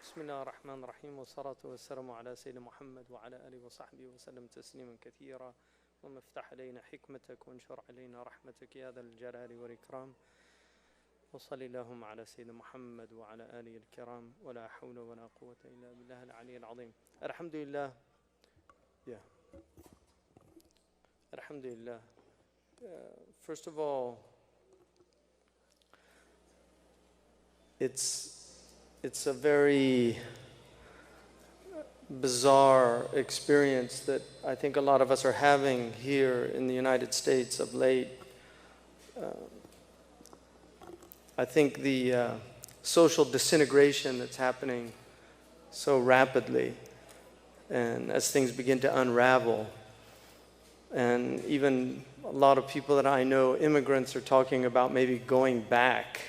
بسم الله الرحمن الرحيم والصلاة والسلام على سيدنا محمد وعلى آله وصحبه وسلم تسليما كثيرا اللهم افتح علينا حكمتك وانشر علينا رحمتك يا ذا الجلال والإكرام وصل اللهم على سيدنا محمد وعلى آله الكرام ولا حول ولا قوة إلا بالله العلي العظيم. الحمد لله. Alhamdulillah. First of all, it's a very bizarre experience that I think a lot of us are having here in the United States of late. I think the social disintegration that's happening so rapidly, and as things begin to unravel, and even a lot of people that I know, immigrants, are talking about maybe going back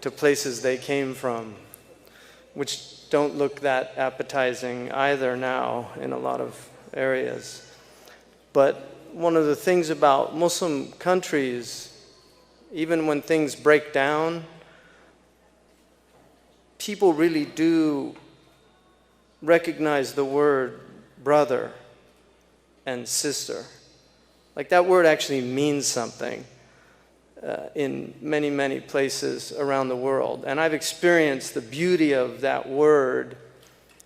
to places they came from, which don't look that appetizing either now in a lot of areas. But one of the things about Muslim countries, even when things break down, people really do recognize the word brother and sister. Like, that word actually means something in many, many places around the world. And I've experienced the beauty of that word,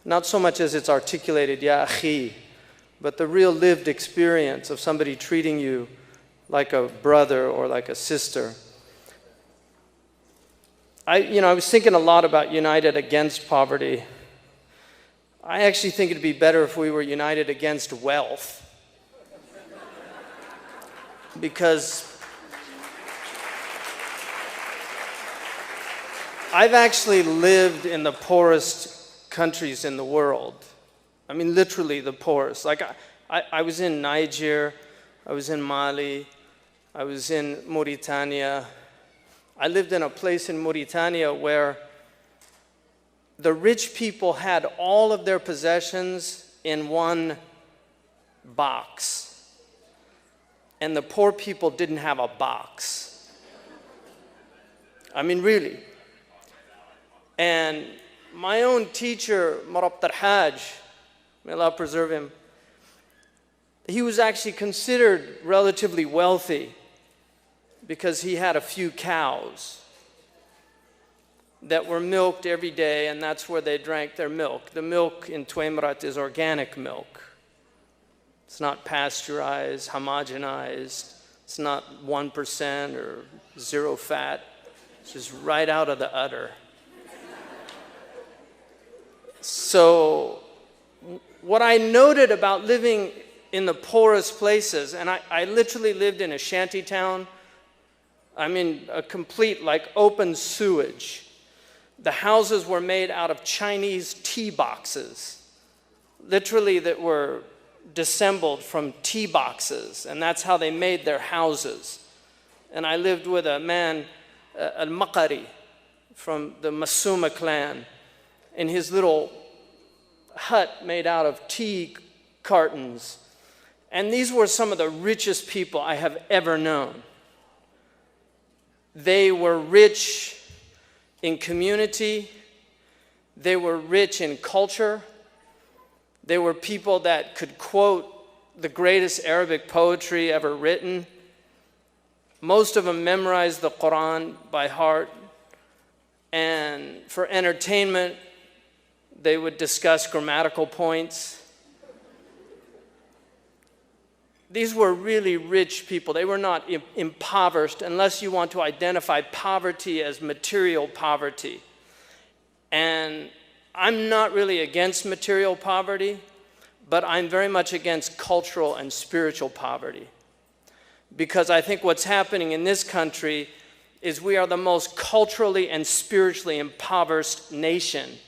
not so much as it's articulated, ya akhi, but the real lived experience of somebody treating you like a brother or like a sister. I was thinking a lot about united against poverty. I actually think it'd be better if we were united against wealth. Because I've actually lived in the poorest countries in the world. I mean, literally the poorest. Like, I was in Niger, I was in Mali, I was in Mauritania. I lived in a place in Mauritania where the rich people had all of their possessions in one box, and the poor people didn't have a box. I mean, really. And my own teacher, Marab Hajj, may Allah preserve him, he was actually considered relatively wealthy because he had a few cows that were milked every day, and that's where they drank their milk. The milk in Tuemrat is organic milk. It's not pasteurized, homogenized. It's not 1% or 0 fat. It's just right out of the udder. So what I noted about living in the poorest places, and I literally lived in a shanty town. I mean, a complete, like, open sewage. The houses were made out of Chinese tea boxes, literally, that were dissembled from tea boxes, and that's how they made their houses. And I lived with a man, Al-Maqari, from the Masuma clan, in his little hut made out of tea cartons. And these were some of the richest people I have ever known. They were rich in community. They were rich in culture. They were people that could quote the greatest Arabic poetry ever written. Most of them memorized the Quran by heart. And for entertainment, they would discuss grammatical points. These were really rich people. They were not impoverished, unless you want to identify poverty as material poverty. And I'm not really against material poverty, but I'm very much against cultural and spiritual poverty. Because I think what's happening in this country is we are the most culturally and spiritually impoverished nation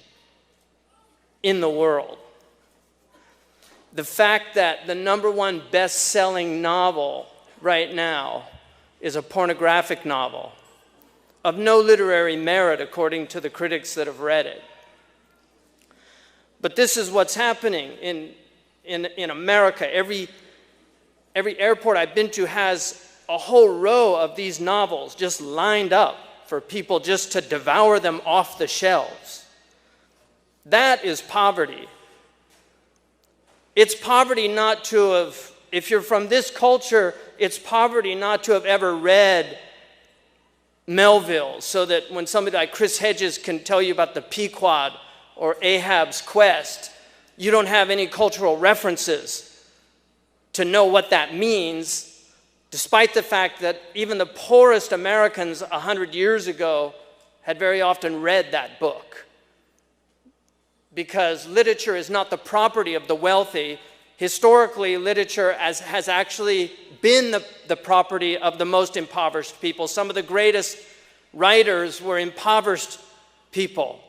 in the world. The fact that the #1 best-selling novel right now is a pornographic novel of no literary merit, according to the critics that have read it. But this is what's happening in America. Every airport I've been to has a whole row of these novels just lined up for people just to devour them off the shelves. That is poverty. It's poverty not to have, if you're from this culture, it's poverty not to have ever read Melville, so that when somebody like Chris Hedges can tell you about the Pequod or Ahab's quest, you don't have any cultural references to know what that means, despite the fact that even the poorest Americans 100 years ago had very often read that book. Because literature is not the property of the wealthy. Historically, literature has actually been the property of the most impoverished people. Some of the greatest writers were impoverished people.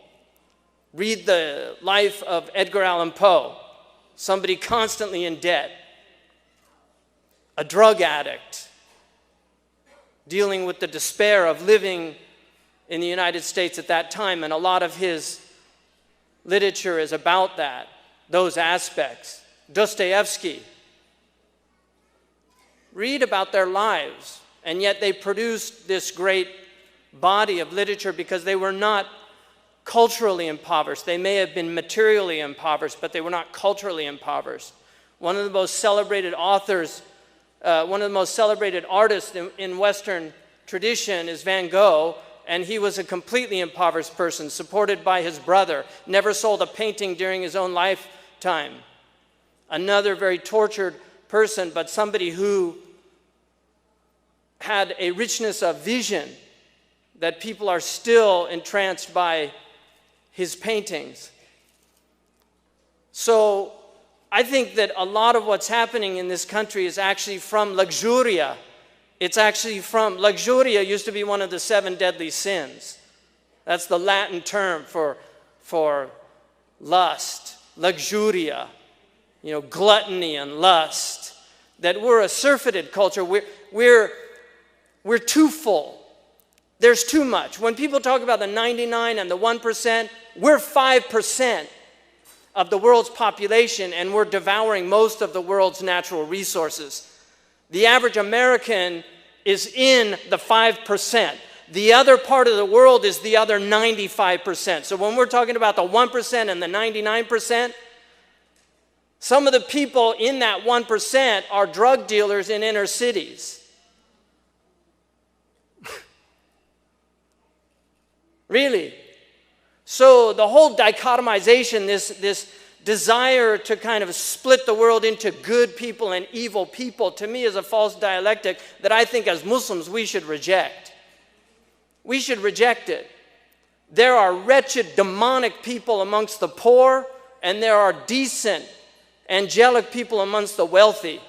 Read the life of Edgar Allan Poe, somebody constantly in debt, a drug addict, dealing with the despair of living in the United States at that time, and a lot of his literature is about that, those aspects. Dostoevsky. Read about their lives, and yet they produced this great body of literature because they were not culturally impoverished. They may have been materially impoverished, but they were not culturally impoverished. One of the most celebrated authors, one of the most celebrated artists in Western tradition is Van Gogh, and he was a completely impoverished person, supported by his brother, never sold a painting during his own lifetime. Another very tortured person, but somebody who had a richness of vision that people are still entranced by his paintings. So I think that a lot of what's happening in this country is actually from luxuria. It's actually from, luxuria used to be one of the 7 deadly sins. That's the Latin term for lust, luxuria, gluttony and lust. That we're a surfeited culture. We're too full. There's too much. When people talk about the 99 and the 1%, we're 5% of the world's population, and we're devouring most of the world's natural resources. The average American is in the 5%. The other part of the world is the other 95%. So when we're talking about the 1% and the 99%, some of the people in that 1% are drug dealers in inner cities. Really. So the whole dichotomization, this desire to kind of split the world into good people and evil people, to me is a false dialectic that I think as Muslims we should reject. We should reject it. There are wretched, demonic people amongst the poor, and there are decent, angelic people amongst the wealthy.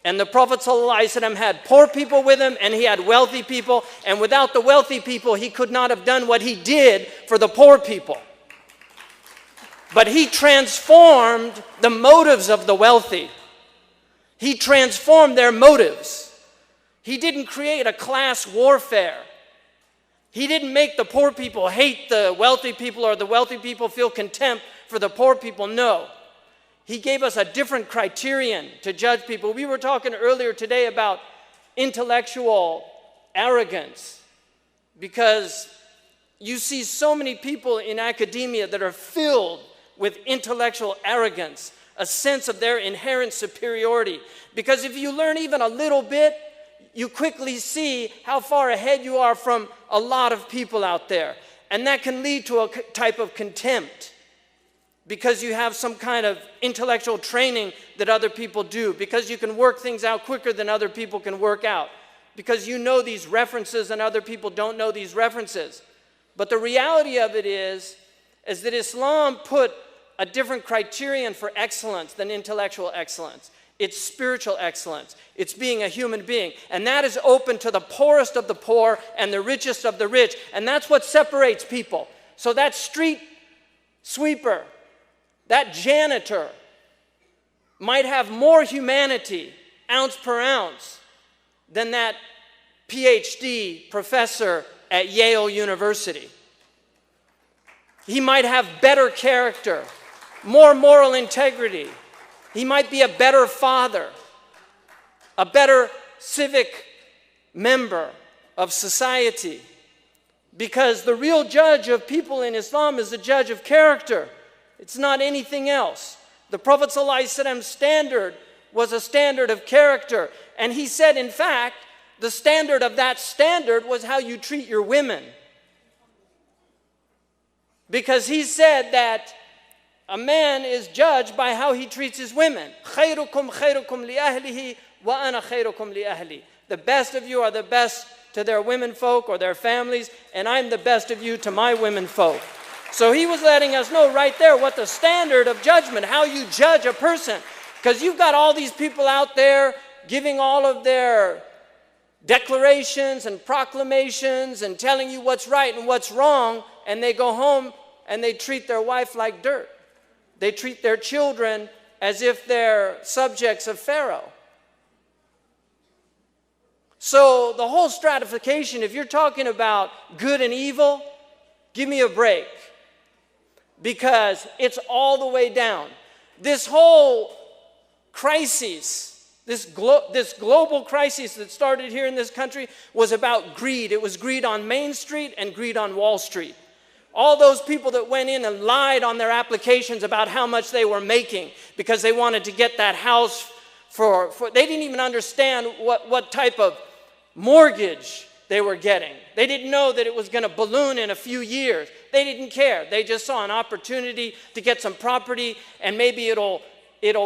And the Prophet ﷺ had poor people with him, and he had wealthy people, and without the wealthy people he could not have done what he did for the poor people. But he transformed the motives of the wealthy. He transformed their motives. He didn't create a class warfare. He didn't make the poor people hate the wealthy people or the wealthy people feel contempt for the poor people. No. He gave us a different criterion to judge people. We were talking earlier today about intellectual arrogance, because you see so many people in academia that are filled with intellectual arrogance, a sense of their inherent superiority. Because if you learn even a little bit, you quickly see how far ahead you are from a lot of people out there. And that can lead to a type of contempt, because you have some kind of intellectual training that other people do, because you can work things out quicker than other people can work out, because you know these references and other people don't know these references. But the reality of it is that Islam put a different criterion for excellence than intellectual excellence. It's spiritual excellence. It's being a human being. And that is open to the poorest of the poor and the richest of the rich. And that's what separates people. So that street sweeper, that janitor might have more humanity, ounce per ounce, than that PhD professor at Yale University. He might have better character, more moral integrity. He might be a better father, a better civic member of society. Because the real judge of people in Islam is the judge of character. It's not anything else. The Prophet ﷺ's standard was a standard of character. And he said, in fact, the standard of that standard was how you treat your women. Because he said that a man is judged by how he treats his women. خَيْرُكُمْ خَيْرُكُمْ لِأَهْلِهِ وَأَنَا خَيْرُكُمْ لِأَهْلِي. The best of you are the best to their women folk or their families, and I'm the best of you to my women folk. So he was letting us know right there what the standard of judgment, how you judge a person. Because you've got all these people out there giving all of their declarations and proclamations and telling you what's right and what's wrong, and they go home and they treat their wife like dirt. They treat their children as if they're subjects of Pharaoh. So the whole stratification, if you're talking about good and evil, give me a break. Because it's all the way down. This whole crisis, this global crisis that started here in this country was about greed. It was greed on Main Street and greed on Wall Street. All those people that went in and lied on their applications about how much they were making because they wanted to get that house for they didn't even understand what type of mortgage they were getting. They didn't know that it was going to balloon in a few years. They didn't care. They just saw an opportunity to get some property, and maybe it'll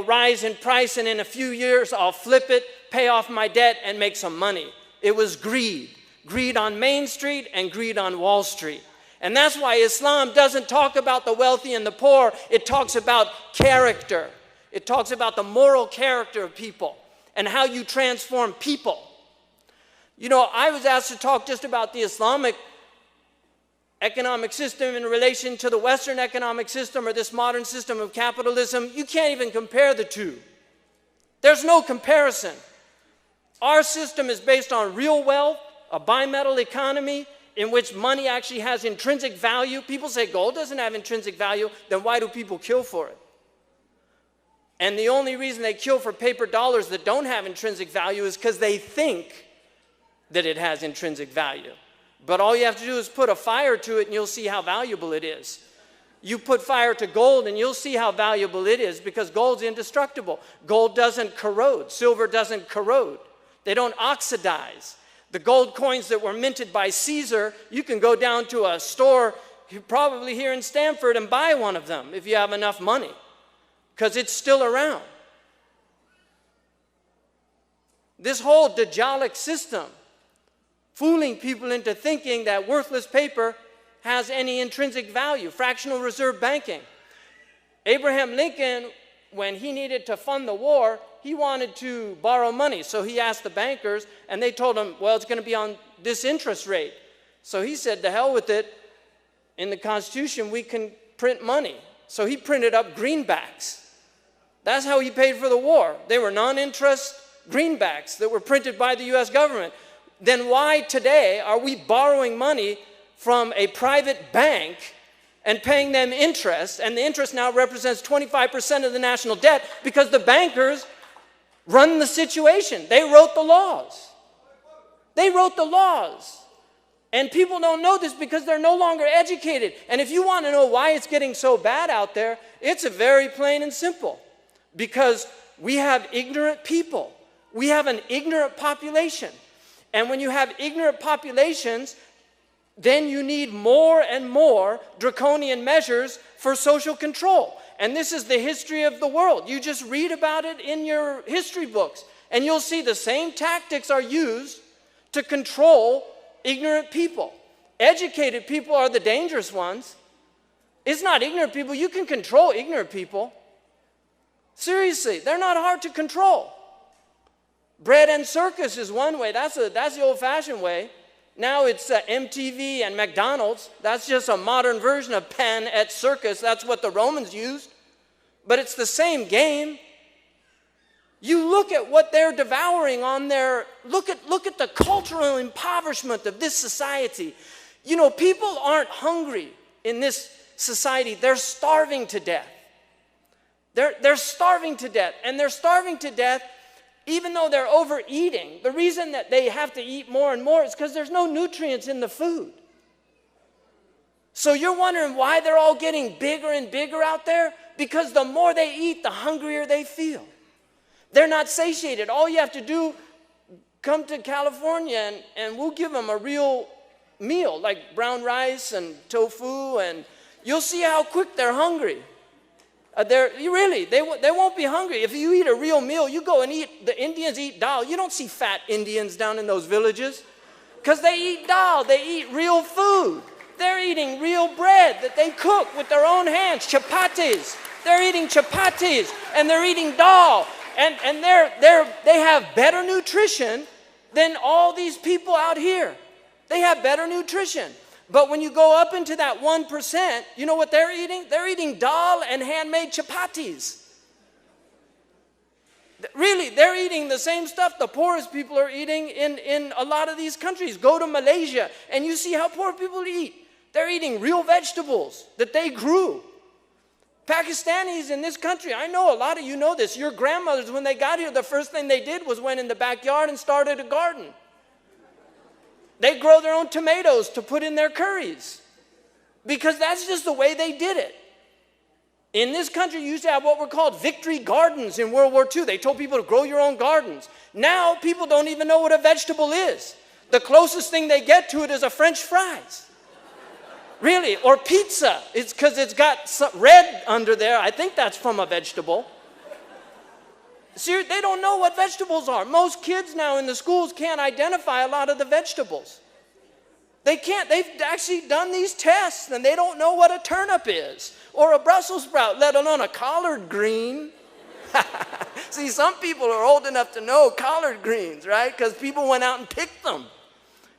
rise in price, and in a few years I'll flip it, pay off my debt, and make some money. It was greed. Greed on Main Street and greed on Wall Street. And that's why Islam doesn't talk about the wealthy and the poor. It talks about character. It talks about the moral character of people and how you transform people. You know, I was asked to talk just about the Islamic economic system in relation to the Western economic system or this modern system of capitalism. You can't even compare the two. There's no comparison. Our system is based on real wealth, a bimetal economy in which money actually has intrinsic value. People say gold doesn't have intrinsic value, then why do people kill for it? And the only reason they kill for paper dollars that don't have intrinsic value is because they think that it has intrinsic value. But all you have to do is put a fire to it and you'll see how valuable it is. You put fire to gold and you'll see how valuable it is because gold's indestructible. Gold doesn't corrode. Silver doesn't corrode. They don't oxidize. The gold coins that were minted by Caesar, you can go down to a store probably here in Stamford and buy one of them if you have enough money because it's still around. This whole Dajjalic system, fooling people into thinking that worthless paper has any intrinsic value. Fractional reserve banking. Abraham Lincoln, when he needed to fund the war, he wanted to borrow money. So he asked the bankers, and they told him, well, it's going to be on this interest rate. So he said, to hell with it. In the Constitution, we can print money. So he printed up greenbacks. That's how he paid for the war. They were non-interest greenbacks that were printed by the U.S. government. Then why today are we borrowing money from a private bank and paying them interest, and the interest now represents 25% of the national debt because the bankers run the situation. They wrote the laws. They wrote the laws. And people don't know this because they're no longer educated. And if you want to know why it's getting so bad out there, it's very plain and simple. Because we have ignorant people. We have an ignorant population. And when you have ignorant populations, then you need more and more draconian measures for social control. And this is the history of the world. You just read about it in your history books, and you'll see the same tactics are used to control ignorant people. Educated people are the dangerous ones. It's not ignorant people. You can control ignorant people. Seriously, they're not hard to control. Bread and circus is one way. That's the old-fashioned way. Now it's MTV and McDonald's. That's just a modern version of Pan et Circus. That's what the Romans used. But it's the same game. You look at what they're devouring on their... Look at the cultural impoverishment of this society. You know, people aren't hungry in this society. They're starving to death. They're starving to death. And they're starving to death even though they're overeating. The reason that they have to eat more and more is because there's no nutrients in the food. So you're wondering why they're all getting bigger and bigger out there? Because the more they eat, the hungrier they feel. They're not satiated. All you have to do, come to California and we'll give them a real meal, like brown rice and tofu, and you'll see how quick they're hungry. They won't be hungry. If you eat a real meal, you go and eat, the Indians eat dal. You don't see fat Indians down in those villages because they eat dal. They eat real food. They're eating real bread that they cook with their own hands, chapatis. They're eating chapatis and they're eating dal. And they have better nutrition than all these people out here. They have better nutrition. But when you go up into that 1%, you know what they're eating? They're eating dal and handmade chapatis. Really, they're eating the same stuff the poorest people are eating in a lot of these countries. Go to Malaysia and you see how poor people eat. They're eating real vegetables that they grew. Pakistanis in this country, I know a lot of you know this. Your grandmothers, when they got here, the first thing they did was went in the backyard and started a garden. They grow their own tomatoes to put in their curries because that's just the way they did it. In this country, you used to have what were called victory gardens in World War II. They told people to grow your own gardens. Now, people don't even know what a vegetable is. The closest thing they get to it is a French fries. Really, or pizza. It's because it's got some red under there. I think that's from a vegetable. Seriously, they don't know what vegetables are. Most kids now in the schools can't identify a lot of the vegetables. They can't. They've actually done these tests and they don't know what a turnip is or a Brussels sprout, let alone a collard green. See, some people are old enough to know collard greens, right? Because people went out and picked them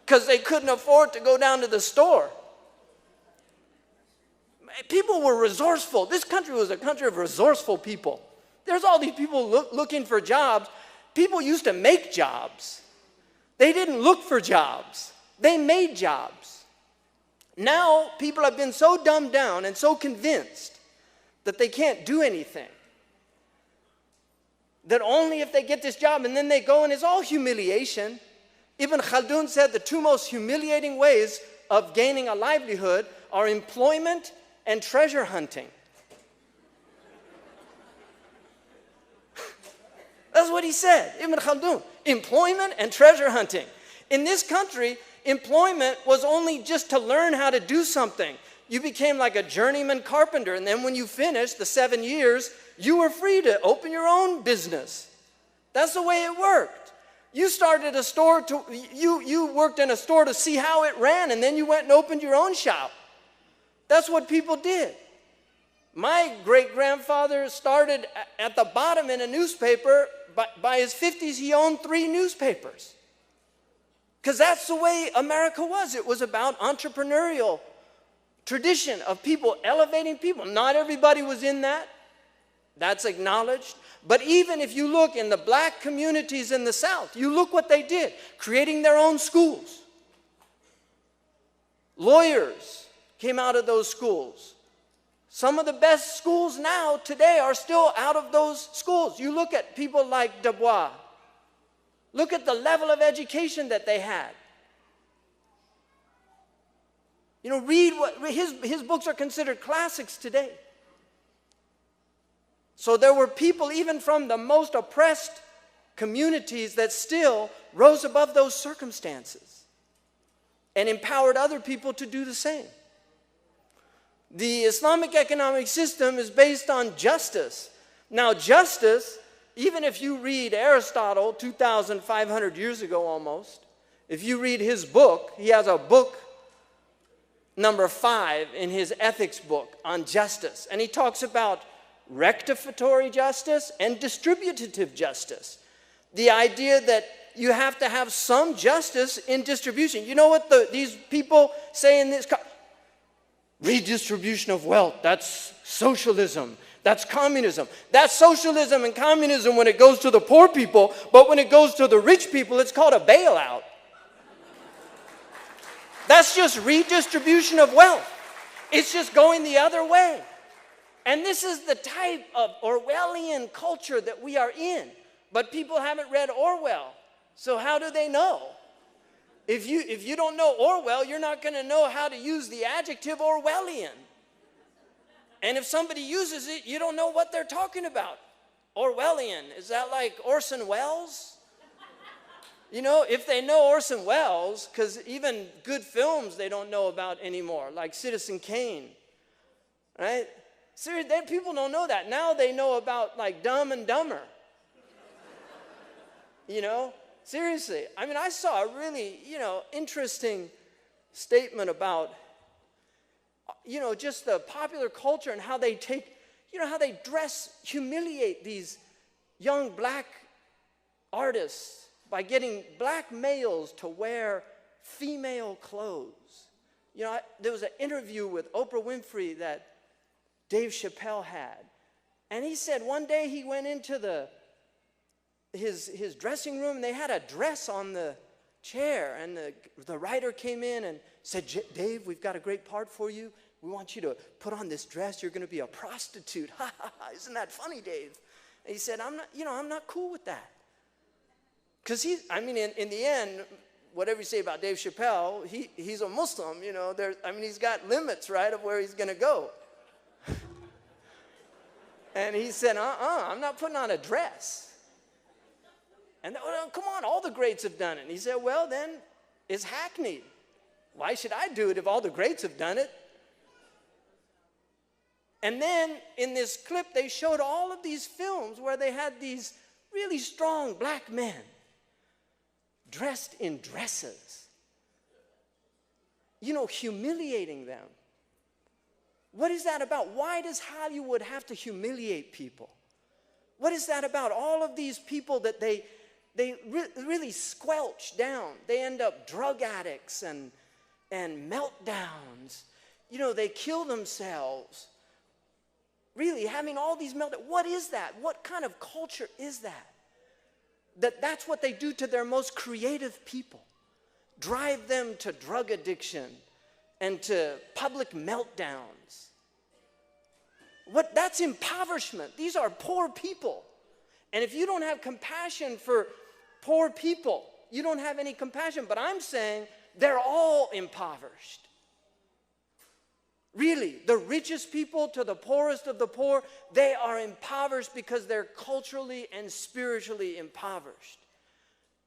because they couldn't afford to go down to the store. People were resourceful. This country was a country of resourceful people. There's all these people looking for jobs. People used to make jobs. They didn't look for jobs. They made jobs. Now, people have been so dumbed down and so convinced that they can't do anything. That only if they get this job and then they go and it's all humiliation. Ibn Khaldun said the two most humiliating ways of gaining a livelihood are employment and treasure hunting. That's what he said, Ibn Khaldun. Employment and treasure hunting. In this country, employment was only just to learn how to do something. You became like a journeyman carpenter, and then when you finished the 7 years, you were free to open your own business. That's the way it worked. You started a store, you worked in a store to see how it ran, and then you went and opened your own shop. That's what people did. My great-grandfather started at the bottom in a newspaper. By his 50s, he owned 3 newspapers. Because that's the way America was. It was about entrepreneurial tradition of people elevating people. Not everybody was in that. That's acknowledged. But even if you look in the black communities in the South, you look what they did, creating their own schools. Lawyers came out of those schools. Some of the best schools now, today, are still out of those schools. You look at people like Du Bois. Look at the level of education that they had. You know, read what his books are considered classics today. So there were people even from the most oppressed communities that still rose above those circumstances and empowered other people to do the same. The Islamic economic system is based on justice. Now, justice, even if you read Aristotle 2,500 years ago almost, if you read his book, he has a book number 5 in his ethics book on justice. And he talks about rectificatory justice and distributive justice. The idea that you have to have some justice in distribution. You know what these people say in this? Redistribution of wealth, that's socialism, that's communism. That's socialism and communism when it goes to the poor people, but when it goes to the rich people, it's called a bailout. That's just redistribution of wealth. It's just going the other way. And this is the type of Orwellian culture that we are in. But people haven't read Orwell, so how do they know? If you don't know Orwell, you're not going to know how to use the adjective Orwellian. And if somebody uses it, you don't know what they're talking about. Orwellian, is that like Orson Welles? You know, if they know Orson Welles, because even good films they don't know about anymore, like Citizen Kane, right? Seriously, people don't know that. Now they know about like Dumb and Dumber. You know? Seriously, I mean, I saw a really, interesting statement about, just the popular culture and how they take, how they humiliate these young black artists by getting black males to wear female clothes. There was an interview with Oprah Winfrey that Dave Chappelle had, and he said one day he went into his dressing room, and they had a dress on the chair, and the writer came in and said, Dave, we've got a great part for you. We want you to put on this dress. You're going to be a prostitute. Ha ha ha, isn't that funny, Dave? And he said, I'm not cool with that. Because in the end, whatever you say about Dave Chappelle, he's a Muslim, he's got limits, right, of where he's going to go. And he said, I'm not putting on a dress. And come on, all the greats have done it. And he said, well, then it's hackneyed. Why should I do it if all the greats have done it? And then in this clip, they showed all of these films where they had these really strong black men dressed in dresses, humiliating them. What is that about? Why does Hollywood have to humiliate people? What is that about? All of these people that they really squelch down. They end up drug addicts and meltdowns. They kill themselves. Really, having all these meltdowns. What is that? What kind of culture is that? That's what they do to their most creative people. Drive them to drug addiction and to public meltdowns. That's impoverishment. These are poor people. And if you don't have compassion for poor people, you don't have any compassion. But I'm saying they're all impoverished. Really, the richest people to the poorest of the poor, they are impoverished because they're culturally and spiritually impoverished.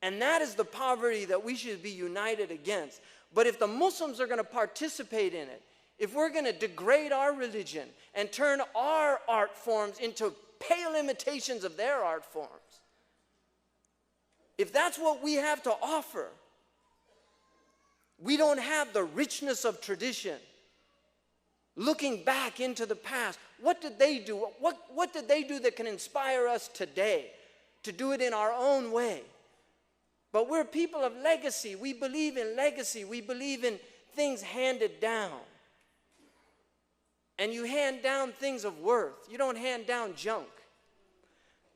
And that is the poverty that we should be united against. But if the Muslims are going to participate in it, if we're going to degrade our religion and turn our art forms into pale imitations of their art forms, if that's what we have to offer, we don't have the richness of tradition. Looking back into the past, what did they do? What did they do that can inspire us today to do it in our own way? But we're people of legacy. We believe in legacy. We believe in things handed down. And you hand down things of worth. You don't hand down junk.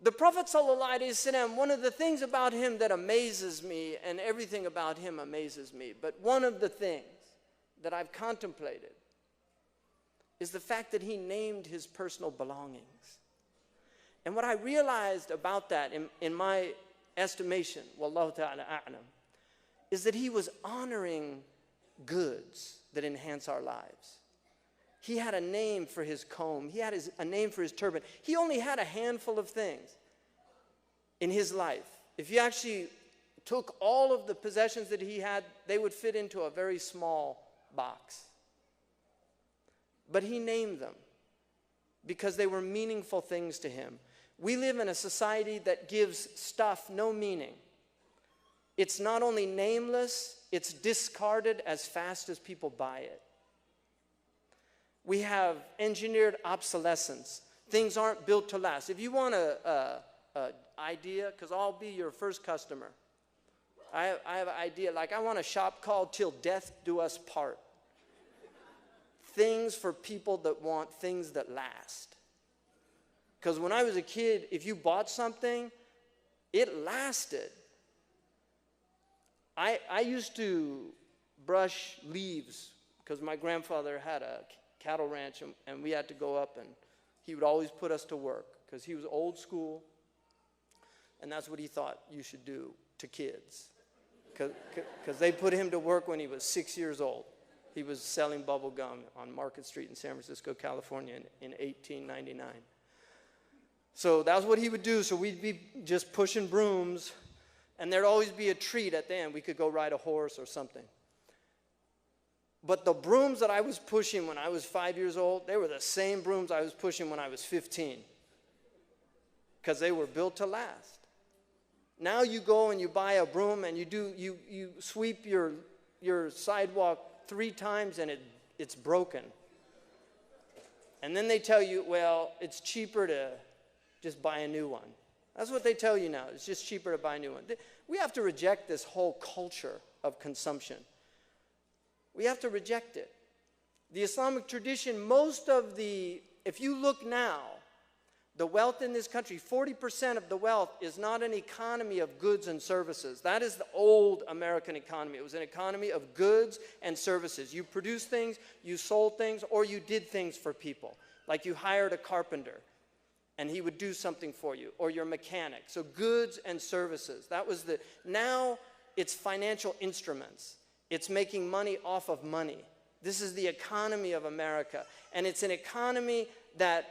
The Prophet ﷺ, one of the things about him that amazes me, and everything about him amazes me, but one of the things that I've contemplated is the fact that he named his personal belongings. And what I realized about that in my estimation, wallahu ta'ala a'lam, is that he was honoring goods that enhance our lives. He had a name for his comb. He had a name for his turban. He only had a handful of things in his life. If you actually took all of the possessions that he had, they would fit into a very small box. But he named them because they were meaningful things to him. We live in a society that gives stuff no meaning. It's not only nameless, it's discarded as fast as people buy it. We have engineered obsolescence. Things aren't built to last. If you want an idea, because I'll be your first customer. I have an idea, like I want a shop called Till Death Do Us Part. Things for people that want things that last. Because when I was a kid, if you bought something, it lasted. I used to brush leaves because my grandfather had a cattle ranch, and we had to go up, and he would always put us to work because he was old school, and that's what he thought you should do to kids. because they put him to work when he was 6 years old. He was selling bubble gum on Market Street in San Francisco, California in 1899. So that was what he would do. So we'd be just pushing brooms, and there'd always be a treat at the end. We could go ride a horse or something. But the brooms that I was pushing when I was 5 years old, they were the same brooms I was pushing when I was 15, because they were built to last. Now you go and you buy a broom and you sweep your sidewalk 3 times and it's broken. And then they tell you, well, it's cheaper to just buy a new one. That's what they tell you now. It's just cheaper to buy a new one. We have to reject this whole culture of consumption. We have to reject it. The Islamic tradition, if you look now, the wealth in this country, 40% of the wealth is not an economy of goods and services. That is the old American economy. It was an economy of goods and services. You produced things, you sold things, or you did things for people. Like you hired a carpenter, and he would do something for you, or your mechanic. So goods and services. Now it's financial instruments. It's making money off of money. This is the economy of America. And it's an economy that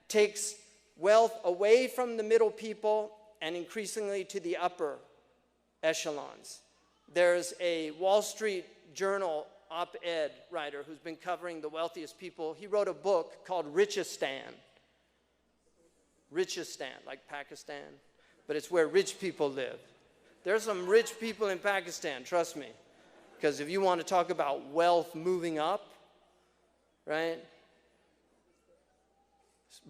takes wealth away from the middle people and increasingly to the upper echelons. There's a Wall Street Journal op-ed writer who's been covering the wealthiest people. He wrote a book called Richistan. Richistan, like Pakistan, but it's where rich people live. There's some rich people in Pakistan, trust me. Because if you want to talk about wealth moving up, right?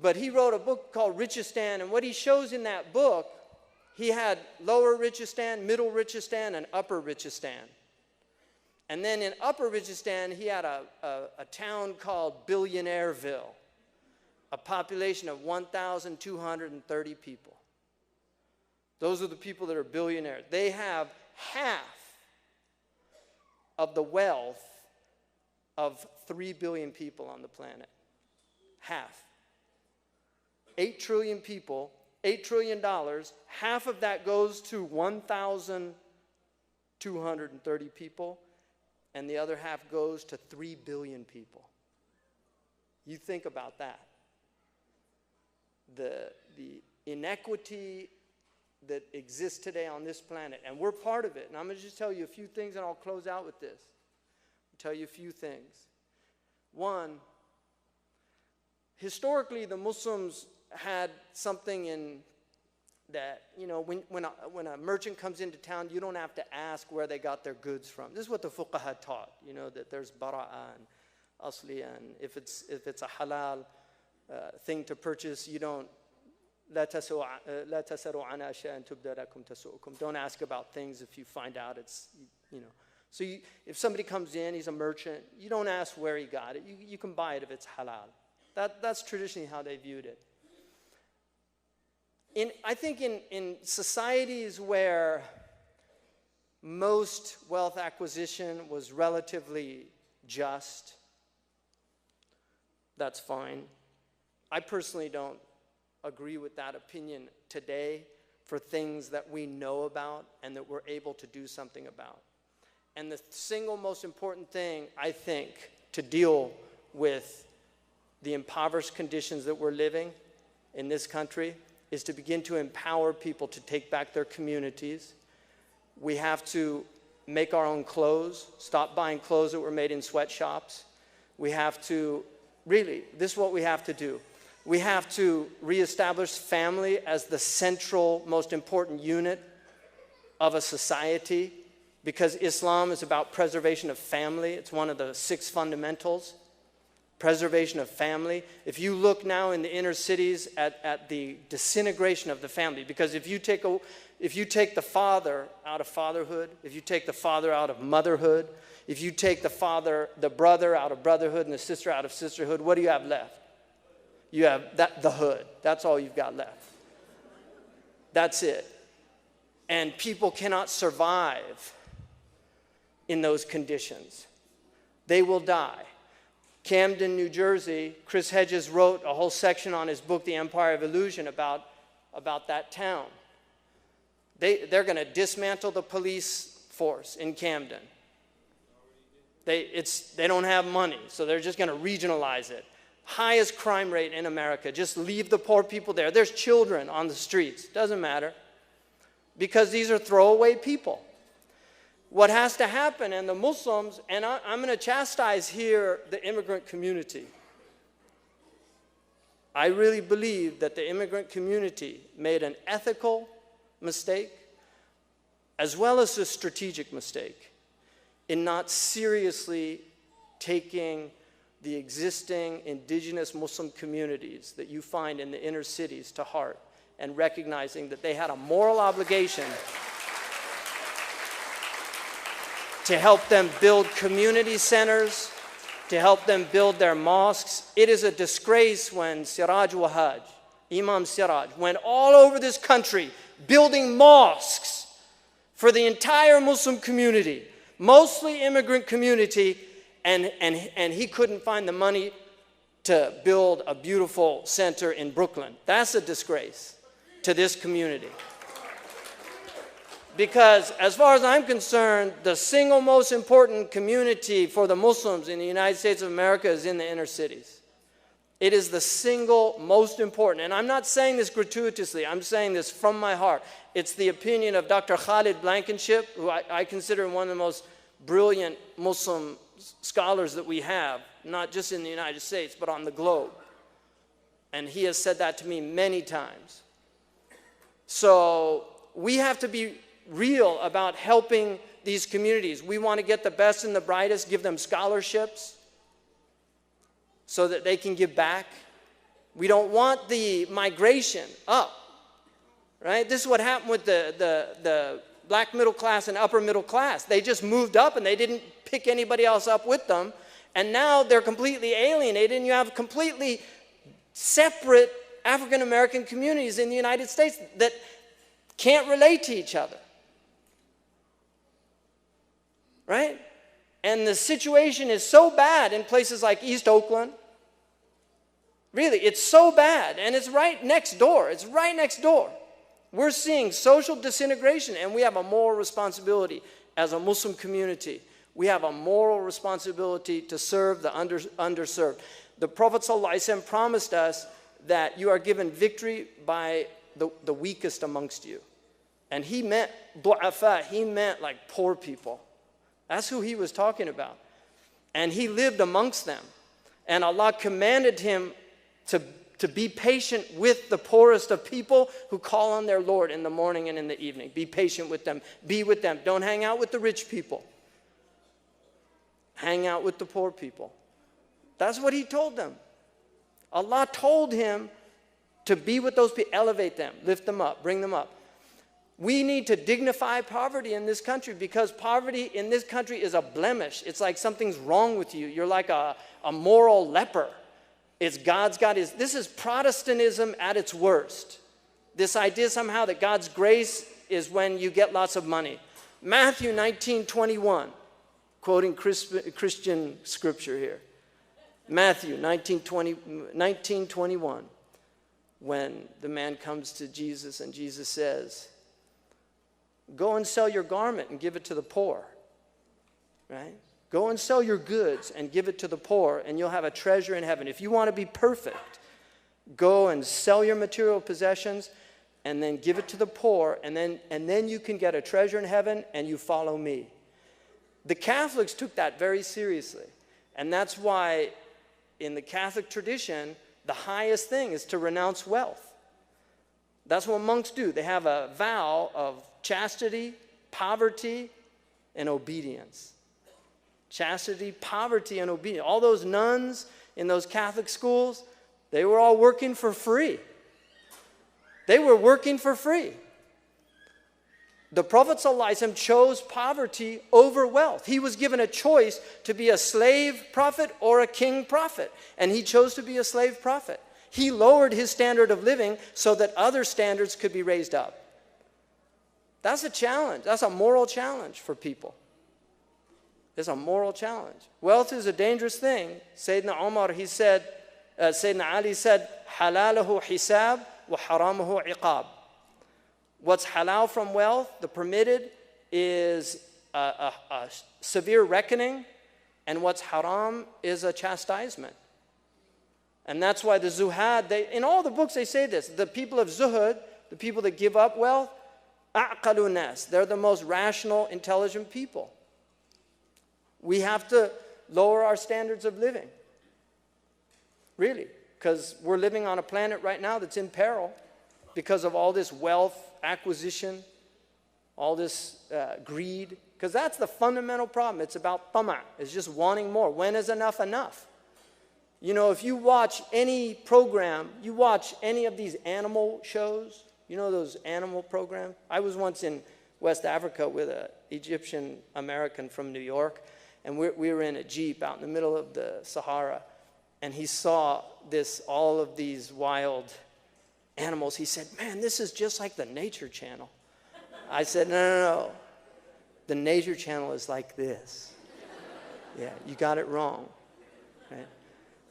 But he wrote a book called Richistan, and what he shows in that book, he had lower Richistan, middle Richistan, and upper Richistan. And then in upper Richistan, he had a town called Billionaireville, a population of 1,230 people. Those are the people that are billionaires. They have half of the wealth of 3 billion people on the planet. Half. 8 trillion people, $8 trillion, half of that goes to 1,230 people, and the other half goes to 3 billion people. You think about that. The inequity that exists today on this planet, and we're part of it. And I'm going to just tell you a few things, and I'll close out with this. I'll tell you a few things. One, historically, the Muslims had something in that, when a merchant comes into town, you don't have to ask where they got their goods from. This is what the fuqaha taught, that there's bara'a and asli, and if it's a halal thing to purchase, you don't, لا تسألوا عن أشياء تبدى لكم تسؤكم. Don't ask about things if you find out it's, So if somebody comes in, he's a merchant, you don't ask where he got it. You can buy it if it's halal. That's traditionally how they viewed it. I think in societies where most wealth acquisition was relatively just, that's fine. I personally don't agree with that opinion today for things that we know about and that we're able to do something about. And the single most important thing, I think, to deal with the impoverished conditions that we're living in this country is to begin to empower people to take back their communities. We have to make our own clothes, stop buying clothes that were made in sweatshops. We have to, this is what we have to do. We have to reestablish family as the central, most important unit of a society, because Islam is about preservation of family. It's one of the 6 fundamentals, preservation of family. If you look now in the inner cities at the disintegration of the family, because if you take the father out of fatherhood, if you take the father out of motherhood, if you take the brother out of brotherhood and the sister out of sisterhood, what do you have left? You have the hood. That's all you've got left. That's it. And people cannot survive in those conditions. They will die. Camden, New Jersey, Chris Hedges wrote a whole section on his book, The Empire of Illusion, about that town. They're going to dismantle the police force in Camden. They don't have money, so they're just going to regionalize it. Highest crime rate in America. Just leave the poor people there. There's children on the streets. Doesn't matter. Because these are throwaway people. What has to happen, and the Muslims, and I'm going to chastise here the immigrant community. I really believe that the immigrant community made an ethical mistake as well as a strategic mistake in not seriously taking the existing indigenous Muslim communities that you find in the inner cities to heart and recognizing that they had a moral obligation to help them build community centers, to help them build their mosques. It is a disgrace when Siraj Wahaj, Imam Siraj, went all over this country building mosques for the entire Muslim community, mostly immigrant community, and he couldn't find the money to build a beautiful center in Brooklyn. That's a disgrace to this community. Because as far as I'm concerned, the single most important community for the Muslims in the United States of America is in the inner cities. It is the single most important. And I'm not saying this gratuitously. I'm saying this from my heart. It's the opinion of Dr. Khalid Blankenship, who I consider one of the most brilliant Muslim scholars that we have, not just in the United States, but on the globe. And he has said that to me many times. So we have to be real about helping these communities. We want to get the best and the brightest, give them scholarships so that they can give back. We don't want the migration up, right? This is what happened with the black middle class and upper middle class. They just moved up and they didn't pick anybody else up with them. And now they're completely alienated, and you have completely separate African American communities in the United States that can't relate to each other. Right? And the situation is so bad in places like East Oakland. Really, it's so bad. And it's right next door. It's right next door. We're seeing social disintegration, and we have a moral responsibility as a Muslim community. We have a moral responsibility to serve the underserved. The Prophet ﷺ promised us that you are given victory by the weakest amongst you. And he meant du'afa, he meant like poor people. That's who he was talking about. And he lived amongst them. And Allah commanded him to be patient with the poorest of people who call on their Lord in the morning and in the evening. Be patient with them. Be with them. Don't hang out with the rich people. Hang out with the poor people. That's what he told them. Allah told him to be with those people, elevate them, lift them up, bring them up. We need to dignify poverty in this country, because poverty in this country is a blemish. It's like something's wrong with you. You're like a moral leper. It's God's got his. This is Protestantism at its worst. This idea somehow that God's grace is when you get lots of money. Matthew 19:21, quoting Christian scripture here. Matthew 19:21, when the man comes to Jesus and Jesus says, go and sell your garment and give it to the poor, right? Go and sell your goods and give it to the poor, and you'll have a treasure in heaven. If you want to be perfect, go and sell your material possessions and then give it to the poor, and then you can get a treasure in heaven, and you follow me. The Catholics took that very seriously, and that's why in the Catholic tradition, the highest thing is to renounce wealth. That's what monks do. They have a vow of chastity, poverty, and obedience. Chastity, poverty, and obedience. All those nuns in those Catholic schools, they were all working for free. They were working for free. The Prophet ﷺ chose poverty over wealth. He was given a choice to be a slave prophet or a king prophet, and he chose to be a slave prophet. He lowered his standard of living so that other standards could be raised up. That's a challenge. That's a moral challenge for people. It's a moral challenge. Wealth is a dangerous thing. Sayyidina Umar, he said, Sayyidina Ali said, halalahu hisab wa haramahu iqab. What's halal from wealth, the permitted, is a severe reckoning, and what's haram is a chastisement. And that's why the zuhad, in all the books they say this, the people of zuhud, the people that give up wealth, a'qalu nas, they're the most rational, intelligent people. We have to lower our standards of living. Really, because we're living on a planet right now that's in peril because of all this wealth acquisition, all this greed. Because that's the fundamental problem. It's about tama'. It's just wanting more. When is enough enough? You know, if you watch any program, you watch any of these animal shows, you know those animal programs? I was once in West Africa with an Egyptian American from New York, and we were in a Jeep out in the middle of the Sahara, and he saw all of these wild animals. He said, man, this is just like the Nature Channel. I said, no. The Nature Channel is like this. Yeah, you got it wrong. Right?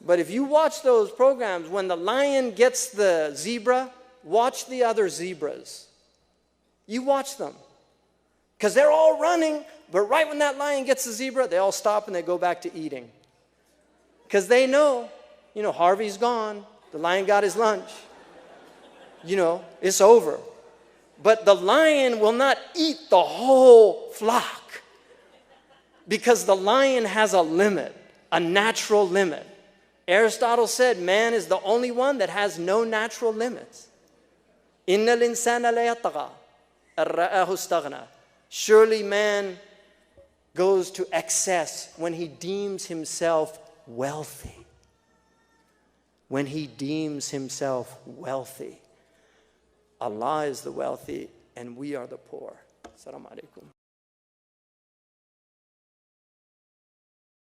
But if you watch those programs, when the lion gets the zebra, watch the other zebras. You watch them. Because they're all running, but right when that lion gets the zebra, they all stop and they go back to eating. Because they know, Harvey's gone. The lion got his lunch. It's over. But the lion will not eat the whole flock. Because the lion has a limit, a natural limit. Aristotle said man is the only one that has no natural limits. Inna al-insana la yatgha, ar-ra'ahu istaghna. Surely man goes to excess when he deems himself wealthy. When he deems himself wealthy. Allah is the wealthy and we are the poor. Assalamu alaikum.